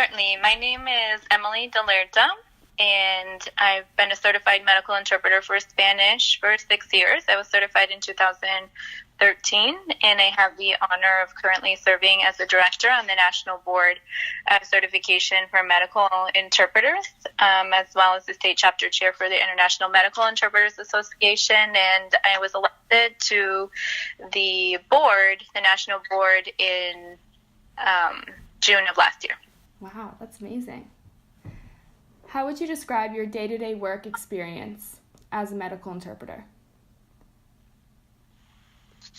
certainly. My name is Emily Dalerta, and I've been a certified medical interpreter for Spanish for 6 years. I was certified in 2013, and I have the honor of currently serving as a director on the National Board of Certification for Medical Interpreters, as well as the state chapter chair for the International Medical Interpreters Association, and I was elected to the board, the national board, in June of last year. Wow, that's amazing. How would you describe your day-to-day work experience as a medical interpreter?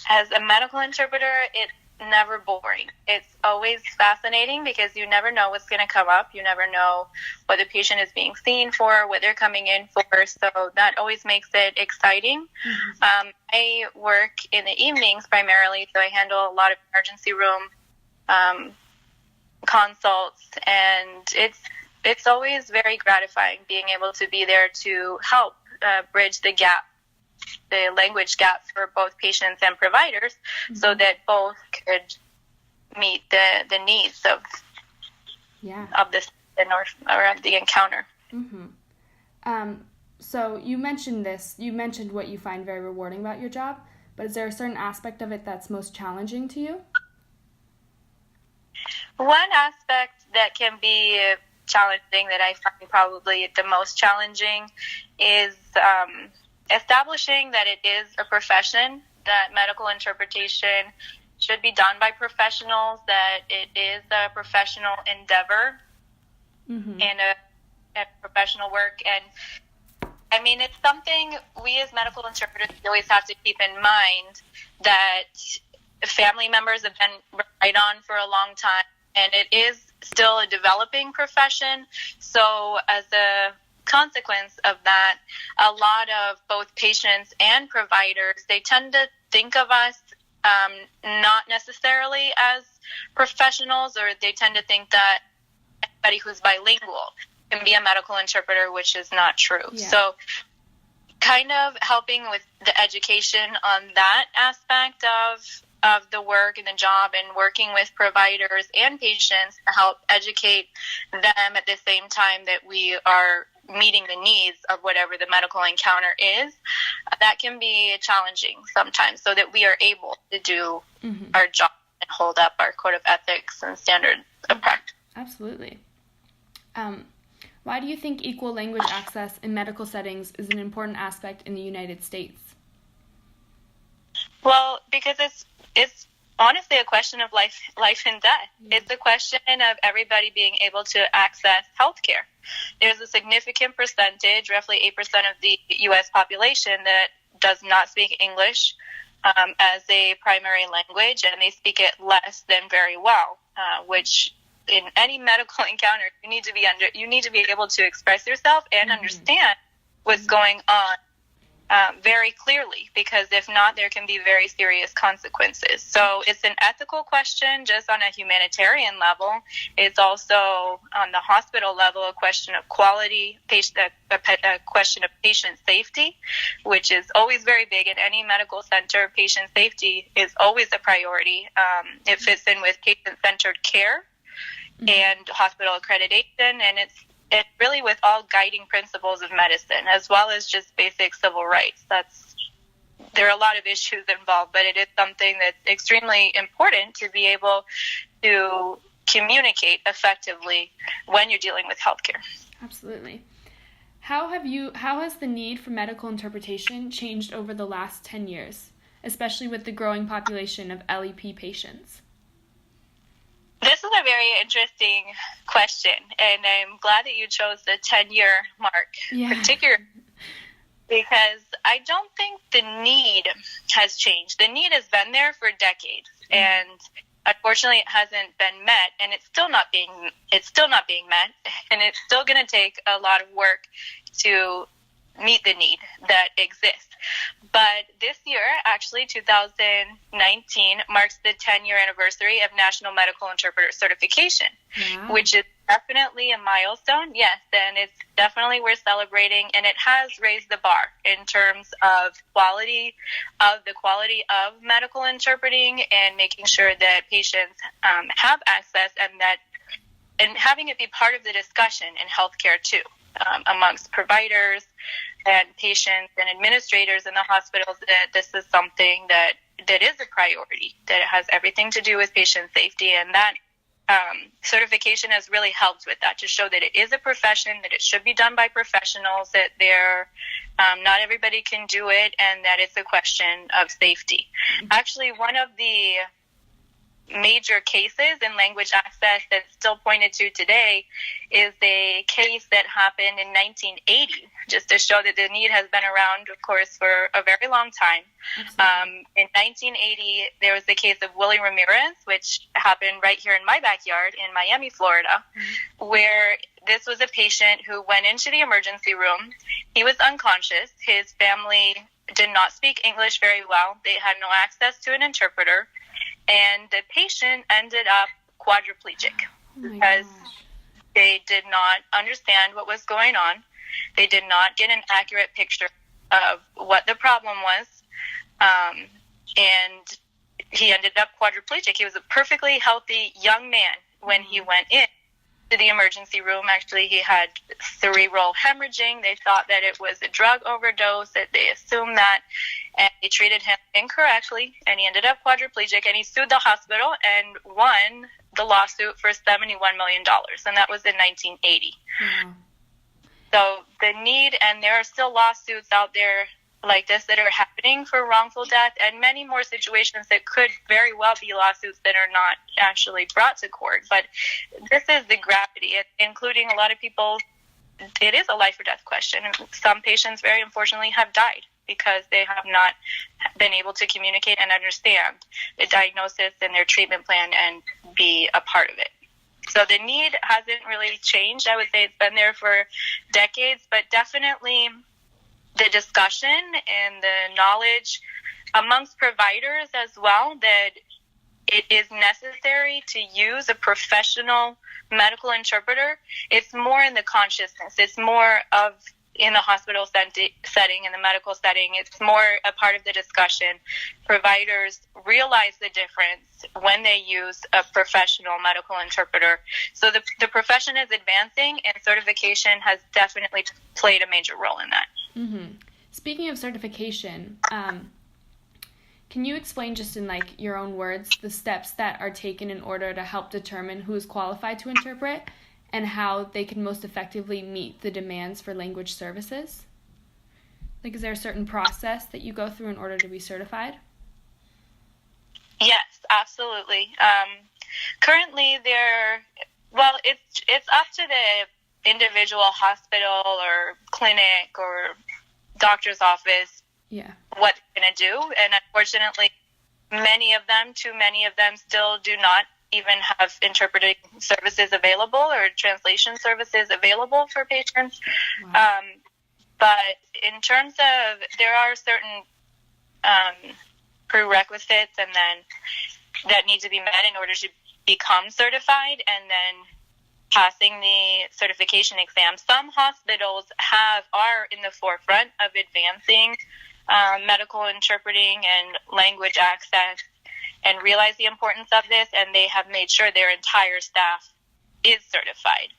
As a medical interpreter, it's never boring. It's always fascinating because you never know what's going to come up. You never know what the patient is being seen for, what they're coming in for. So that always makes it exciting. Mm-hmm. I work in the evenings primarily, so I handle a lot of emergency room consults, and it's always very gratifying being able to be there to help bridge the gap, the language gap for both patients and providers, mm-hmm. so that both could meet the needs of this or of the encounter. Mm-hmm. So you mentioned what you find very rewarding about your job, but is there a certain aspect of it that's most challenging to you? One aspect that can be challenging, that I find probably the most challenging, is establishing that it is a profession, that medical interpretation should be done by professionals, that it is a professional endeavor, mm-hmm. and a professional work. And I mean, it's something we as medical interpreters always have to keep in mind, that family members have been right on for a long time, and it is still a developing profession. So as a consequence of that, a lot of both patients and providers, they tend to think of us not necessarily as professionals, or they tend to think that anybody who's bilingual can be a medical interpreter, which is not true. Yeah. So kind of helping with the education on that aspect of the work and the job, and working with providers and patients to help educate them at the same time that we are meeting the needs of whatever the medical encounter is, that can be challenging sometimes, so that we are able to do mm-hmm. our job and hold up our code of ethics and standards of practice. Absolutely. Why do you think equal language access in medical settings is an important aspect in the United States? Well, because it's honestly a question of life and death. Mm-hmm. It's a question of everybody being able to access healthcare. There's a significant percentage, roughly 8% of the U.S. population, that does not speak English as a primary language, and they speak it less than very well, which in any medical encounter, you need to be able to express yourself and mm-hmm. understand what's going on very clearly, because if not, there can be very serious consequences. So it's an ethical question just on a humanitarian level. It's also on the hospital level a question of quality, a question of patient safety, which is always very big in any medical center. Patient safety is always a priority. It fits in with patient-centered care mm-hmm. and hospital accreditation, and it's really with all guiding principles of medicine, as well as just basic civil rights. There are a lot of issues involved, but it is something that's extremely important to be able to communicate effectively when you're dealing with healthcare. Absolutely. How has the need for medical interpretation changed over the last 10 years, especially with the growing population of LEP patients? This is a very interesting question, and I'm glad that you chose the 10-year mark, particularly because I don't think the need has changed. The need has been there for decades, and unfortunately, it hasn't been met, and it's still not being met, and it's still going to take a lot of work to meet the need that exists. But this year, actually, 2019, marks the 10-year anniversary of National Medical Interpreter Certification, which is definitely a milestone, yes, and it's definitely worth celebrating, and it has raised the bar in terms of the quality of medical interpreting and making sure that patients have access, and that and having it be part of the discussion in healthcare too, amongst providers and patients and administrators in the hospitals, that this is something that is a priority, that it has everything to do with patient safety, and that certification has really helped with that, to show that it is a profession, that it should be done by professionals, that not everybody can do it, and that it's a question of safety. Actually, one of the major cases in language access that's still pointed to today is a case that happened in 1980, just to show that the need has been around, of course, for a very long time. In 1980, there was the case of Willie Ramirez, which happened right here in my backyard in Miami, Florida, where this was a patient who went into the emergency room. He was unconscious. His family did not speak English very well. They had no access to an interpreter. And the patient ended up quadriplegic because they did not understand what was going on. They did not get an accurate picture of what the problem was. And he ended up quadriplegic. He was a perfectly healthy young man when he went in to the emergency room. Actually, he had cerebral hemorrhaging. They thought that it was a drug overdose, that they assumed that, and they treated him incorrectly, and he ended up quadriplegic, and he sued the hospital and won the lawsuit for $71 million, and that was in 1980. So the need, and there are still lawsuits out there like this that are happening for wrongful death, and many more situations that could very well be lawsuits that are not actually brought to court. But this is the gravity, including a lot of people. It is a life or death question. Some patients, very unfortunately, have died because they have not been able to communicate and understand the diagnosis and their treatment plan and be a part of it. So the need hasn't really changed. I would say it's been there for decades, but definitely the discussion and the knowledge amongst providers as well, that it is necessary to use a professional medical interpreter. It's more in the consciousness. It's more of in the hospital setting, in the medical setting. It's more a part of the discussion. Providers realize the difference when they use a professional medical interpreter. So the profession is advancing, and certification has definitely played a major role in that. Mm-hmm. Speaking of certification, can you explain just in your own words the steps that are taken in order to help determine who is qualified to interpret and how they can most effectively meet the demands for language services? Is there a certain process that you go through in order to be certified? Yes, absolutely. Currently, it's up to the individual hospital or clinic or doctor's office what they're going to do. And unfortunately, too many of them still do not even have interpreting services available or translation services available for patients. Wow. But in terms of, there are certain prerequisites and then that need to be met in order to become certified, and then passing the certification exam. Some hospitals are in the forefront of advancing medical interpreting and language access and realize the importance of this, and they have made sure their entire staff is certified.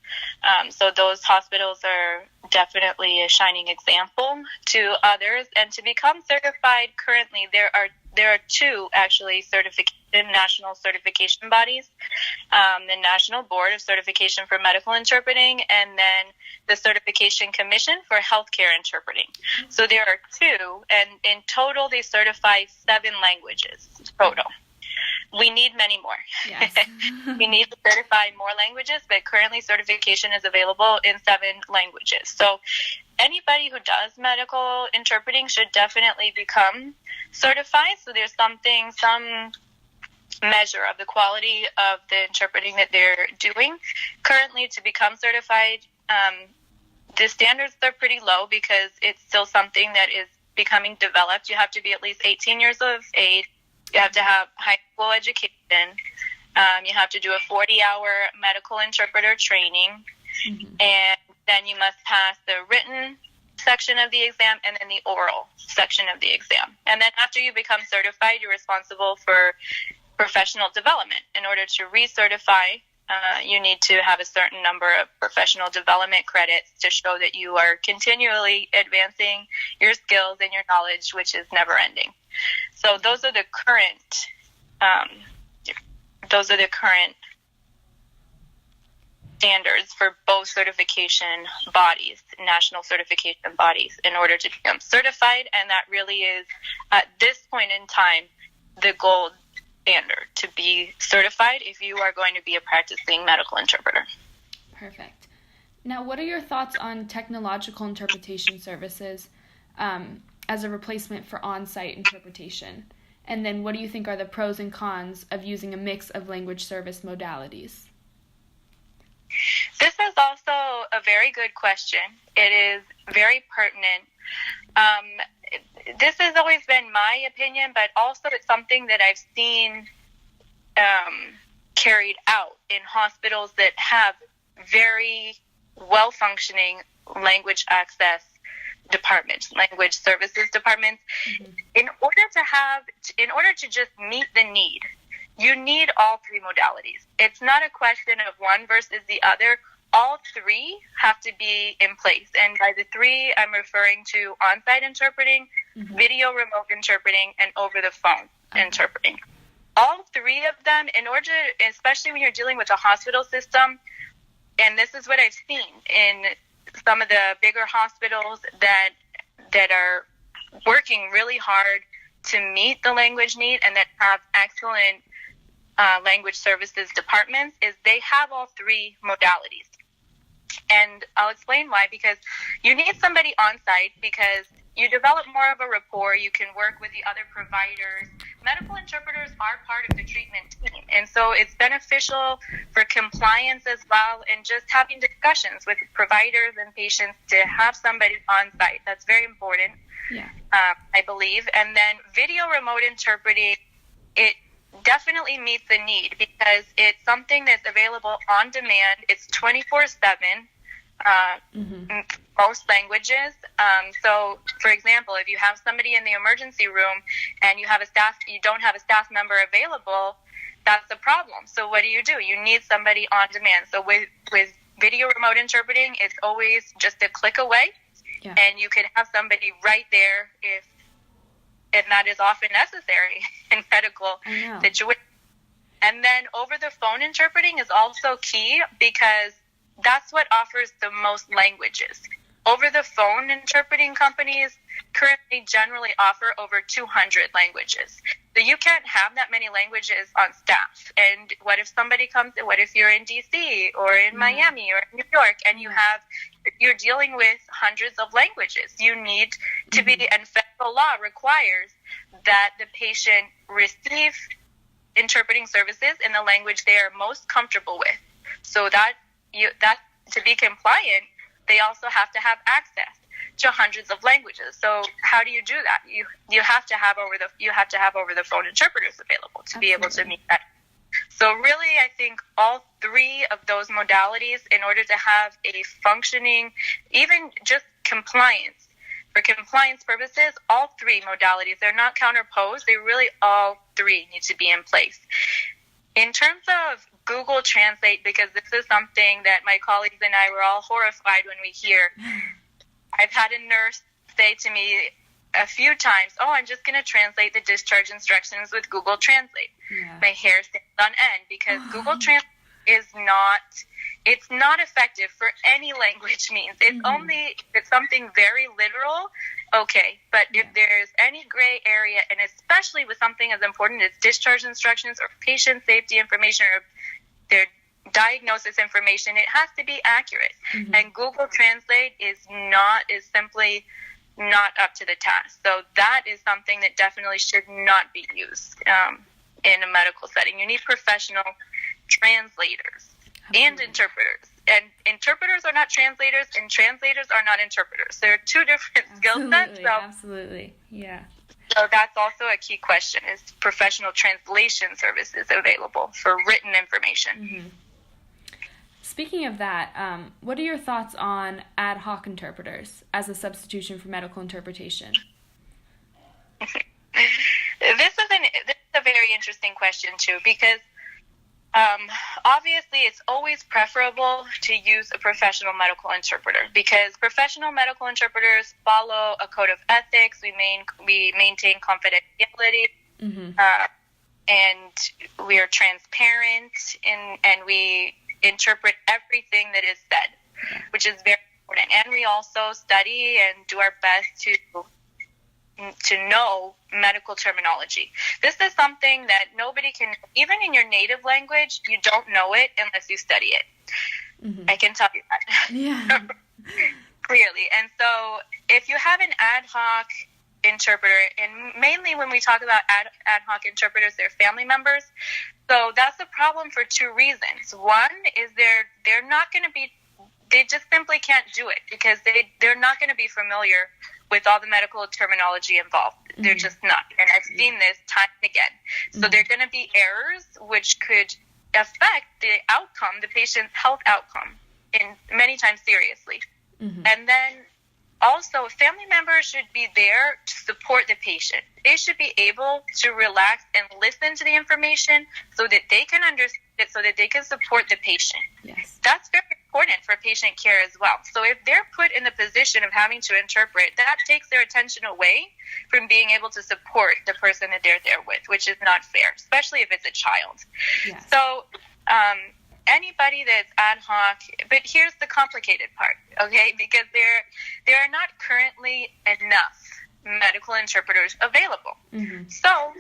So those hospitals are definitely a shining example to others. And to become certified, currently there are two actually national certification bodies, the National Board of Certification for Medical Interpreting, and then the Certification Commission for Healthcare Interpreting. So there are two, and in total they certify 7 languages total. We need many more. Yes. We need to certify more languages, but currently certification is available in 7 languages. So anybody who does medical interpreting should definitely become certified. So there's some measure of the quality of the interpreting that they're doing. Currently, to become certified, the standards are pretty low because it's still something that is becoming developed. You have to be at least 18 years of age. You have to have high school education. You have to do a 40-hour medical interpreter training. Mm-hmm. And then you must pass the written section of the exam and then the oral section of the exam. And then after you become certified, you're responsible for professional development in order to recertify You need to have a certain number of professional development credits to show that you are continually advancing your skills and your knowledge, which is never ending. So those are the current standards for both certification bodies, national certification bodies, in order to become certified. And that really is, at this point in time, the gold standard to be certified if you are going to be a practicing medical interpreter. Perfect. Now, what are your thoughts on technological interpretation services as a replacement for on-site interpretation? And then what do you think are the pros and cons of using a mix of language service modalities? This is also a very good question. It is very pertinent. This has always been my opinion, but also it's something that I've seen carried out in hospitals that have very well-functioning language access departments, language services departments. Mm-hmm. In order to just meet the need, you need all three modalities. It's not a question of one versus the other. All three have to be in place. And by the three, I'm referring to on-site interpreting, mm-hmm. video remote interpreting, and over-the-phone interpreting. All three of them, in order to, especially when you're dealing with a hospital system, and this is what I've seen in some of the bigger hospitals that are working really hard to meet the language need and that have excellent language services departments, is they have all three modalities. And I'll explain why, because you need somebody on site because you develop more of a rapport. You can work with the other providers. Medical interpreters are part of the treatment team. And so it's beneficial for compliance as well, and just having discussions with providers and patients to have somebody on site. That's very important, I believe. And then video remote interpreting, it definitely meets the need because it's something that's available on demand. It's 24/7. Most languages. So, for example, if you have somebody in the emergency room and you don't have a staff member available, that's a problem. So, what do? You need somebody on demand. So, with video remote interpreting, it's always just a click away, and you can have somebody right there and that is often necessary in medical situations. And then over the phone interpreting is also key because that's what offers the most languages. Over the phone interpreting companies currently generally offer over 200 languages. So you can't have that many languages on staff. And what if you're in DC or in Miami or New York and you're dealing with hundreds of languages? You need to be, and federal law requires that the patient receive interpreting services in the language they are most comfortable with. So that to be compliant, they also have to have access to hundreds of languages. So how do you do that? You have to have over the phone interpreters available to be able to meet that. So really, I think all three of those modalities, in order to have a functioning, even just compliance, for compliance purposes, all three modalities, they're not counterposed. They really all three need to be in place. In terms of Google Translate, because this is something that my colleagues and I were all horrified when we hear. I've had a nurse say to me a few times, I'm just going to translate the discharge instructions with Google Translate. Yeah. My hair stands on end because Google Translate it's not effective for any language means. It's only if it's something very literal, okay. But if there's any gray area, and especially with something as important as discharge instructions or patient safety information or their diagnosis information, it has to be accurate. And Google Translate is simply not up to the task. So that is something that definitely should not be used in a medical setting. You need professional translators and interpreters. And interpreters are not translators, and translators are not interpreters. There are two different skill sets. So, absolutely, yeah. So that's also a key question, is professional translation services available for written information. Speaking of that, what are your thoughts on ad hoc interpreters as a substitution for medical interpretation? This is a very interesting question, too, because Obviously, it's always preferable to use a professional medical interpreter because professional medical interpreters follow a code of ethics. We maintain confidentiality, and we are transparent, and we interpret everything that is said, which is very important. And we also study and do our best to know medical terminology. This is something that nobody can, even in your native language, you don't know it unless you study it. I can tell you that. Yeah. Clearly. And so if you have an ad hoc interpreter, and mainly when we talk about ad hoc interpreters, they're family members. So that's a problem for two reasons. One is they're not going to be, they just simply can't do it because they're not going to be familiar with all the medical terminology involved. They're just not. And I've seen this time and again. So there are going to be errors which could affect the outcome, the patient's health outcome, in many times seriously. And then also, family members should be there to support the patient. They should be able to relax and listen to the information so that they can understand it, so that they can support the patient. Yes. That's very important for patient care as well. So if they're put in the position of having to interpret, that takes their attention away from being able to support the person that they're there with, which is not fair, especially if it's a child. Yes. So anybody that's ad hoc, but here's the complicated part, okay? Because there are not currently enough medical interpreters available. So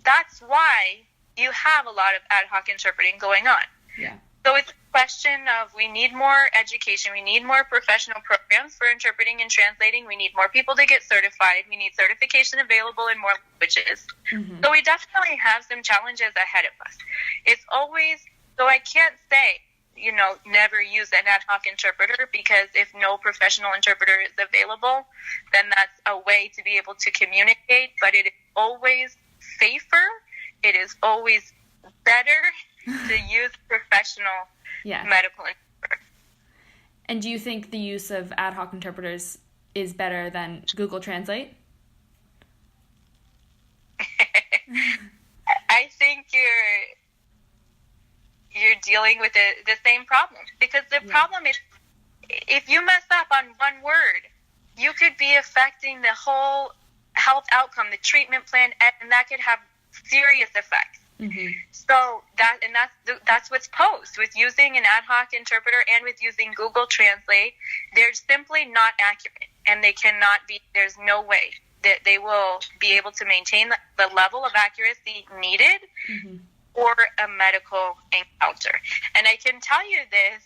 that's why you have a lot of ad hoc interpreting going on. Yeah. So it's a question of we need more education, we need more professional programs for interpreting and translating, we need more people to get certified, we need certification available in more languages. So we definitely have some challenges ahead of us. It's always, so I can't say, never use an ad hoc interpreter, because if no professional interpreter is available, then that's a way to be able to communicate, but it is always safer, it is always better to use professional medical interpreter. And do you think the use of ad hoc interpreters is better than Google Translate? I think you're dealing with the same problem, because the problem is if you mess up on one word, you could be affecting the whole health outcome, the treatment plan, and that could have serious effects. So that's what's posed with using an ad hoc interpreter and with using Google Translate. They're simply not accurate, and they cannot be. There's no way that they will be able to maintain the level of accuracy needed for a medical encounter. And I can tell you this,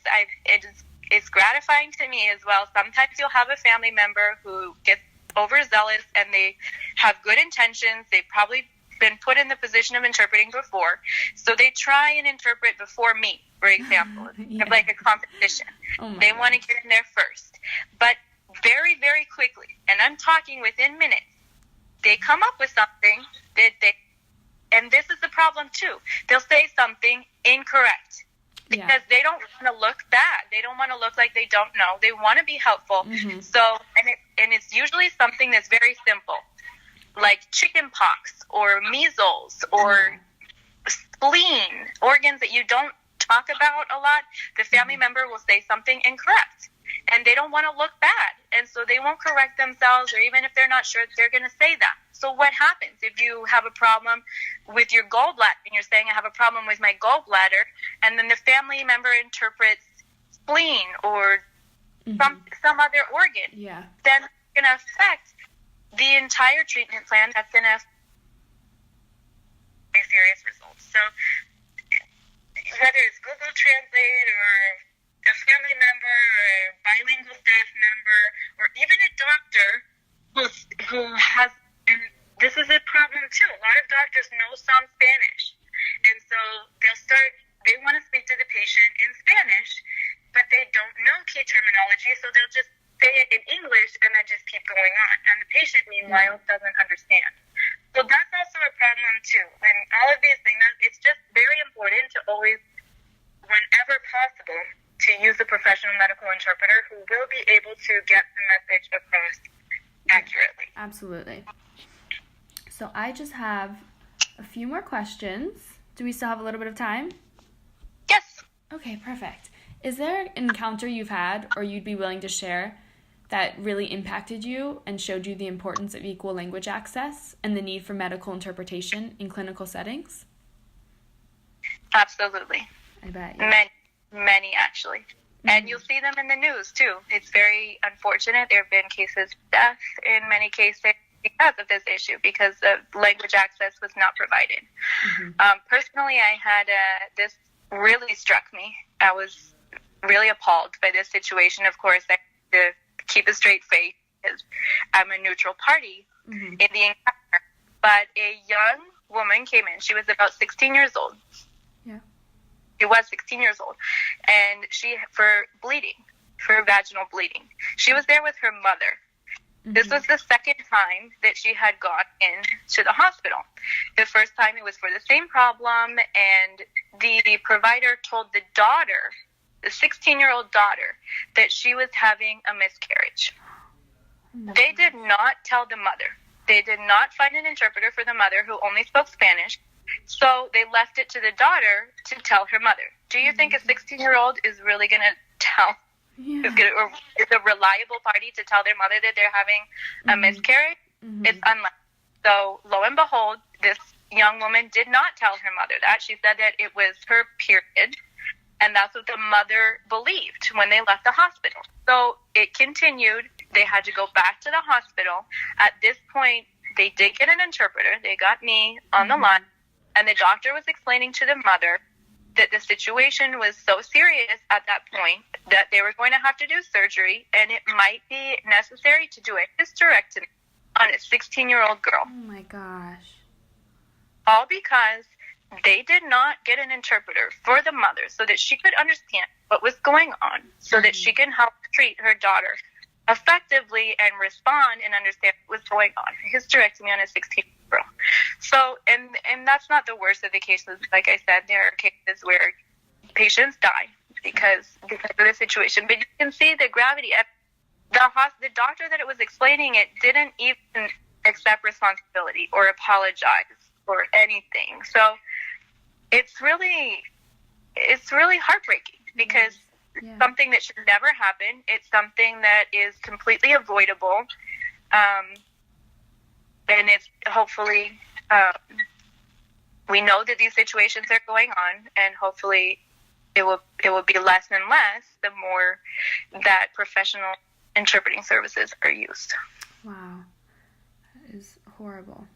it's gratifying to me as well. Sometimes you'll have a family member who gets overzealous and they have good intentions. They've probably been put in the position of interpreting before, so they try and interpret before me, for example. It's like a competition. They want to get in there first. But very, very quickly, and I'm talking within minutes, they come up with something and this is the problem too, they'll say something incorrect because they don't want to look bad. They don't want to look like they don't know. They want to be helpful. So, and it's usually something that's very simple, like chicken pox or measles or spleen, organs that you don't talk about a lot. The family member will say something incorrect, and they don't want to look bad, and so they won't correct themselves, or even if they're not sure, they're going to say that. So what happens if you have a problem with your gallbladder, and you're saying I have a problem with my gallbladder, and then the family member interprets spleen or some other organ? Then it's going to affect the entire treatment plan. That's going to have very serious results. So whether it's Google Translate or a family member or a bilingual staff member or even a doctor who has, and this is a problem too, a lot of doctors know some Spanish, and so they want to speak to the patient in Spanish, but they don't know key terminology, so they'll just say it in English and then just keep going on, and the patient meanwhile doesn't understand. So that's also a problem too, and all of these things, it's just very important to always, whenever possible, to use a professional medical interpreter who will be able to get the message across accurately. Absolutely. So I just have a few more questions. Do we still have a little bit of time? Okay, perfect. Is there an encounter you've had or you'd be willing to share that really impacted you and showed you the importance of equal language access and the need for medical interpretation in clinical settings? Absolutely. I bet. Yeah. Many actually. And you'll see them in the news too. It's very unfortunate. There have been cases of death in many cases because of this issue, because the language access was not provided. Personally, I had this really struck me. I was really appalled by this situation. Of course, I had to keep a straight face because I'm a neutral party in the encounter. But a young woman came in. She was about 16 years old. Yeah. She was 16 years old. And for vaginal bleeding. She was there with her mother. This was the second time that she had gone in to the hospital. The first time it was for the same problem, and the provider told the daughter, the 16-year-old daughter, that she was having a miscarriage. They did not tell the mother. They did not find an interpreter for the mother, who only spoke Spanish, so they left it to the daughter to tell her mother. Do you think a 16-year-old is really going to tell? Is a reliable party to tell their mother that they're having a miscarriage? It's unlikely. So, lo and behold, this young woman did not tell her mother that. She said that it was her period, and that's what the mother believed when they left the hospital. So it continued. They had to go back to the hospital. At this point, they did get an interpreter. They got me on the line, and the doctor was explaining to the mother that the situation was so serious at that point that they were going to have to do surgery, and it might be necessary to do a hysterectomy on a 16-year-old girl. Oh my gosh. All because they did not get an interpreter for the mother so that she could understand what was going on, so that she can help treat her daughter effectively and respond and understand what was going on. A hysterectomy on a 16-year-old girl. So, and that's not the worst of the cases. Like I said, there are cases where patients die because of the situation. But you can see the gravity. The doctor that it was explaining it didn't even accept responsibility or apologize or anything. So it's really heartbreaking because something that should never happen. It's something that is completely avoidable. And it's hopefully, we know that these situations are going on, and hopefully it will be less and less the more that professional interpreting services are used. Wow. That is horrible.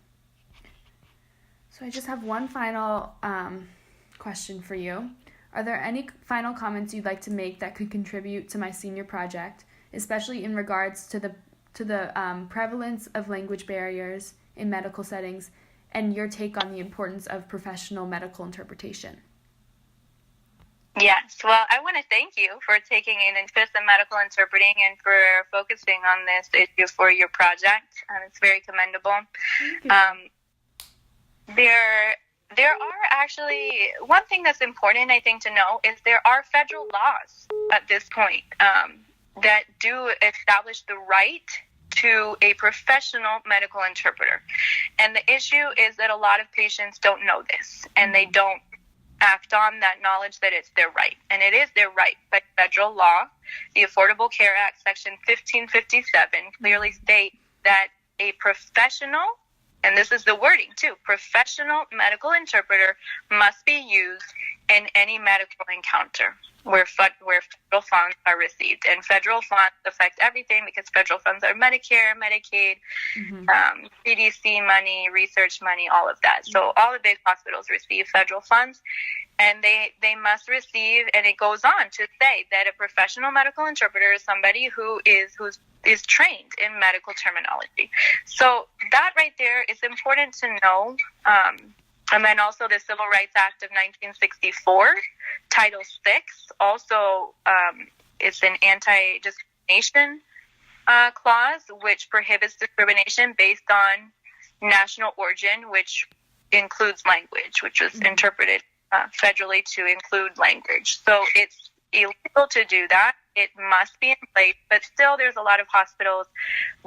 So I just have one final question for you. Are there any final comments you'd like to make that could contribute to my senior project, especially in regards to the prevalence of language barriers in medical settings and your take on the importance of professional medical interpretation? Yes, well, I want to thank you for taking an interest in medical interpreting and for focusing on this issue for your project. It's very commendable. Thank you. There are actually, one thing that's important, I think, to know is there are federal laws at this point that do establish the right to a professional medical interpreter. And the issue is that a lot of patients don't know this, and they don't act on that knowledge that it's their right. And it is their right by federal law. The Affordable Care Act, Section 1557, clearly states that a professional, and this is the wording too, professional medical interpreter must be used in any medical encounter where federal funds are received. And federal funds affect everything because federal funds are Medicare, Medicaid, CDC money, research money, all of that. So all the big hospitals receive federal funds, and they must receive, and it goes on to say that a professional medical interpreter is somebody who is trained in medical terminology. So that right there is important to know. And then also the Civil Rights Act of 1964, Title VI, also it's an anti-discrimination clause, which prohibits discrimination based on national origin, which includes language, which was interpreted federally to include language. So it's illegal to do that. It must be in place, but still there's a lot of hospitals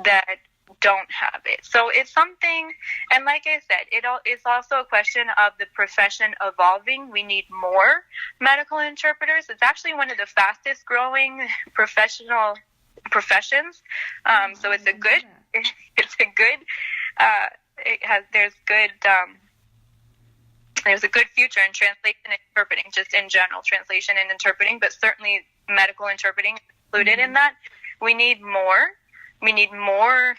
that don't have it. So it's something, and like I said, it's also a question of the profession evolving. We need more medical interpreters. It's actually one of the fastest growing professional professions. So it's a good, there's a good future in translation and interpreting, just in general, translation and interpreting, but certainly medical interpreting is included in that. We need more. We need more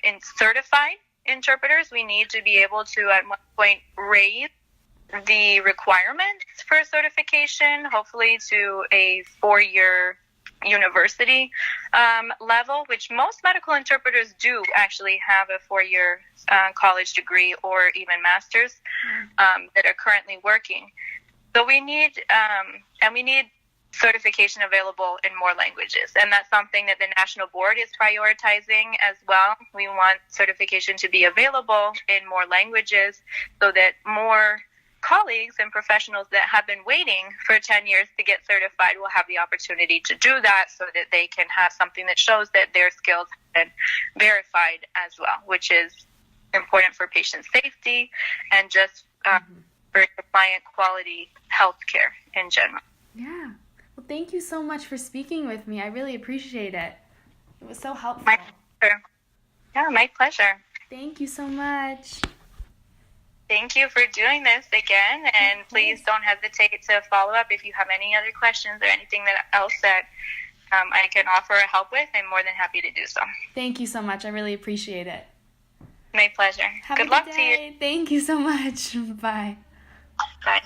in certified interpreters. We need to be able to, at one point, raise the requirements for certification, hopefully to a 4-year university level, which most medical interpreters do actually have a 4-year college degree or even master's that are currently working. So we need certification available in more languages, and that's something that the national board is prioritizing as well. We want certification to be available in more languages so that more colleagues and professionals that have been waiting for 10 years to get certified will have the opportunity to do that, so that they can have something that shows that their skills have been verified as well, which is important for patient safety and just for compliant quality healthcare in general. Yeah. Well, thank you so much for speaking with me. I really appreciate it. It was so helpful. My pleasure. Yeah, my pleasure. Thank you so much. Thank you for doing this again, and please don't hesitate to follow up if you have any other questions or anything else that I can offer help with. I'm more than happy to do so. Thank you so much. I really appreciate it. My pleasure. Have Good a luck good to you. day. Thank you so much. Bye. Bye.